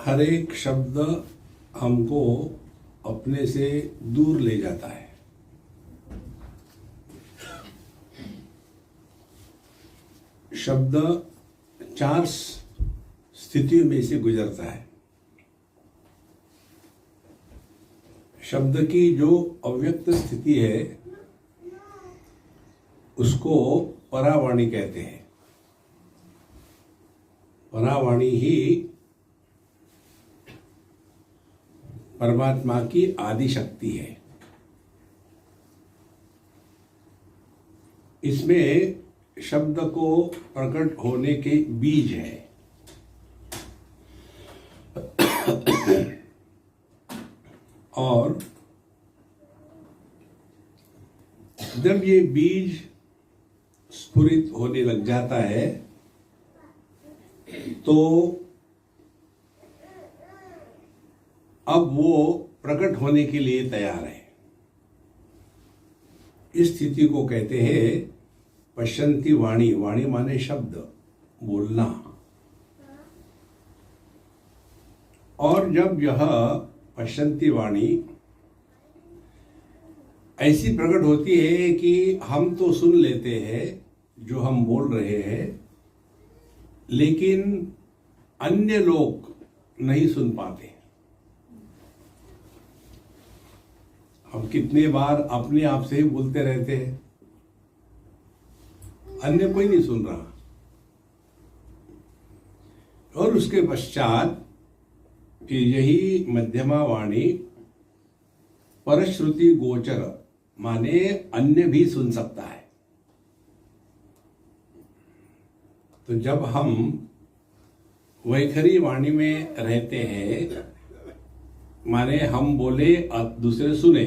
हर एक शब्द हमको अपने से दूर ले जाता है। शब्द चार स्थितियों में से गुजरता है। शब्द की जो अव्यक्त स्थिति है उसको परावाणी कहते हैं। परावाणी ही परमात्मा की आदि शक्ति है। इसमें शब्द को प्रकट होने के बीज है। और जब ये बीज स्फुरित होने लग जाता है तो अब वो प्रकट होने के लिए तैयार है। इस स्थिति को कहते हैं पश्यन्ति वाणी। वाणी माने शब्द, बोलना। और जब यह पश्यन्ति वाणी ऐसी प्रकट होती है कि हम तो सुन लेते हैं जो हम बोल रहे हैं, लेकिन अन्य लोग नहीं सुन पाते। हम कितने बार अपने आप से ही बोलते रहते हैं, अन्य कोई नहीं सुन रहा। और उसके पश्चात कि यही मध्यमा वाणी परश्रुति गोचर माने अन्य भी सुन सकता है। तो जब हम वैखरी वाणी में रहते हैं माने हम बोले और दूसरे सुने,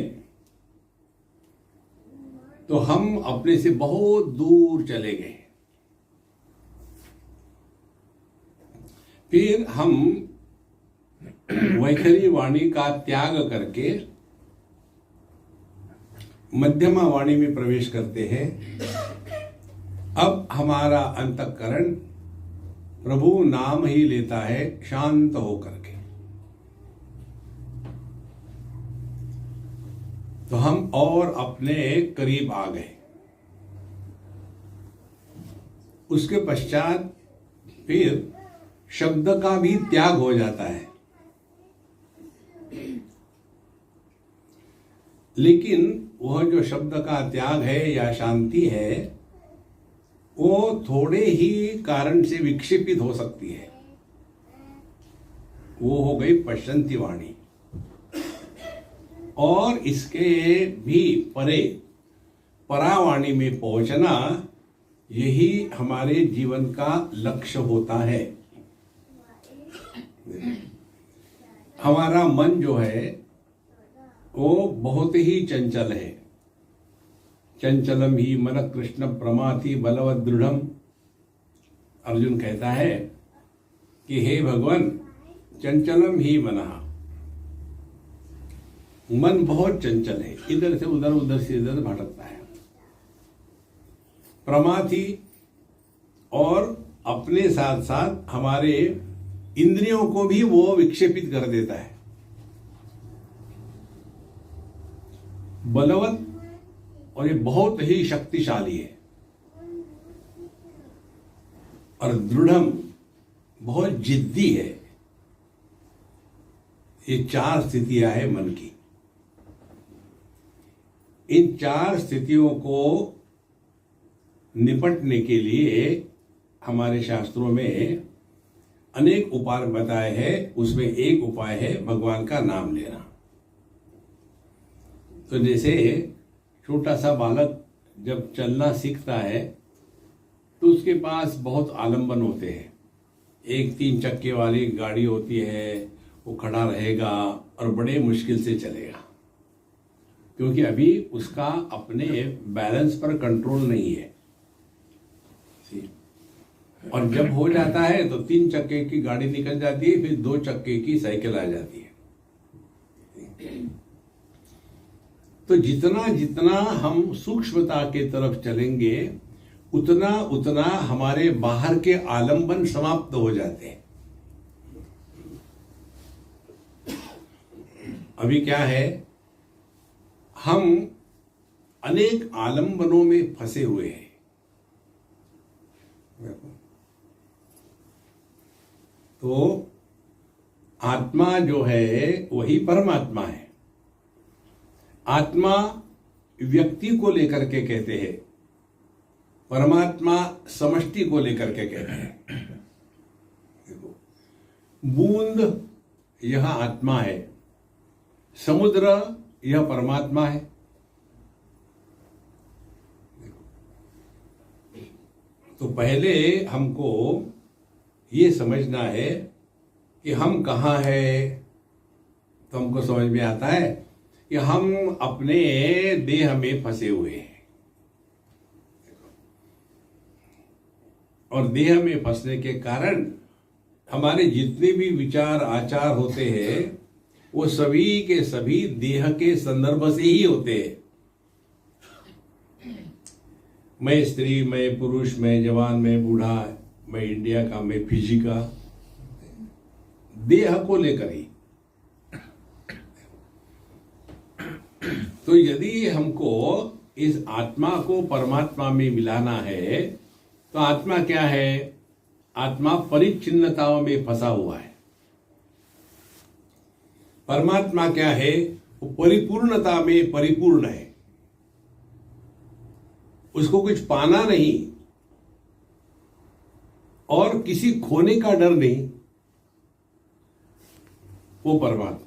तो हम अपने से बहुत दूर चले गए। फिर हम वैखरी वाणी का त्याग करके मध्यमा वाणी में प्रवेश करते हैं। अब हमारा अंतःकरण प्रभु नाम ही लेता है शांत होकर के। तो हम और अपने करीब आ गए। उसके पश्चात फिर शब्द का भी त्याग हो जाता है। लेकिन वह जो शब्द का त्याग है या शांति है वो थोड़े ही कारण से विक्षेपित हो सकती है। वो हो गई पश्यन्ति वाणी। और इसके भी परे परावाणी में पहुंचना यही हमारे जीवन का लक्ष्य होता है। हमारा मन जो है वो बहुत ही चंचल है। चंचलम ही मन कृष्ण प्रमाथि बलवद दृढ़म। अर्जुन कहता है कि हे भगवान, चंचलम ही मनः, मन बहुत चंचल है, इधर से उधर उधर से इधर भटकता है। प्रमाथि, और अपने साथ साथ हमारे इंद्रियों को भी वो विक्षेपित कर देता है। बलवत, और ये बहुत ही शक्तिशाली है। और दृढ़म, बहुत जिद्दी है। ये चार स्थितियां हैं मन की। इन चार स्थितियों को निपटने के लिए हमारे शास्त्रों में अनेक उपाय बताए हैं। उसमें एक उपाय है भगवान का नाम लेना। तो जैसे छोटा सा बालक जब चलना सीखता है तो उसके पास बहुत आलंबन होते हैं। एक 3 चक्के वाली गाड़ी होती है, वो खड़ा रहेगा और बड़े मुश्किल से चलेगा, क्योंकि अभी उसका अपने बैलेंस पर कंट्रोल नहीं है। और जब हो जाता है तो 3 चक्के की गाड़ी निकल जाती है, फिर 2 चक्के की साइकिल आ जाती है। तो जितना जितना हम सूक्ष्मता के तरफ चलेंगे उतना उतना हमारे बाहर के आलंबन समाप्त हो जाते हैं। अभी क्या है, हम अनेक आलंबनों में फंसे हुए हैं। तो आत्मा जो है वही परमात्मा है। आत्मा व्यक्ति को लेकर के कहते हैं, परमात्मा समष्टि को लेकर के कहते हैं। देखो, बूंद यह आत्मा है, समुद्र यह परमात्मा है। तो पहले हमको ये समझना है कि हम कहाँ हैं। तो हमको समझ में आता है कि हम अपने देह में फंसे हुए हैं, और देह में फंसने के कारण हमारे जितने भी विचार आचार होते हैं वो सभी के सभी देह के संदर्भ से ही होते हैं। मैं स्त्री, मैं पुरुष, मैं जवान, मैं बूढ़ा, मैं इंडिया का, मैं फिजी का, देह को लेकर ही। तो यदि हमको इस आत्मा को परमात्मा में मिलाना है तो आत्मा क्या है? आत्मा परिच्छिन्नताओं में फंसा हुआ है। परमात्मा क्या है? वो परिपूर्णता में परिपूर्ण है, उसको कुछ पाना नहीं और किसी खोने का डर नहीं, वो परमात्मा।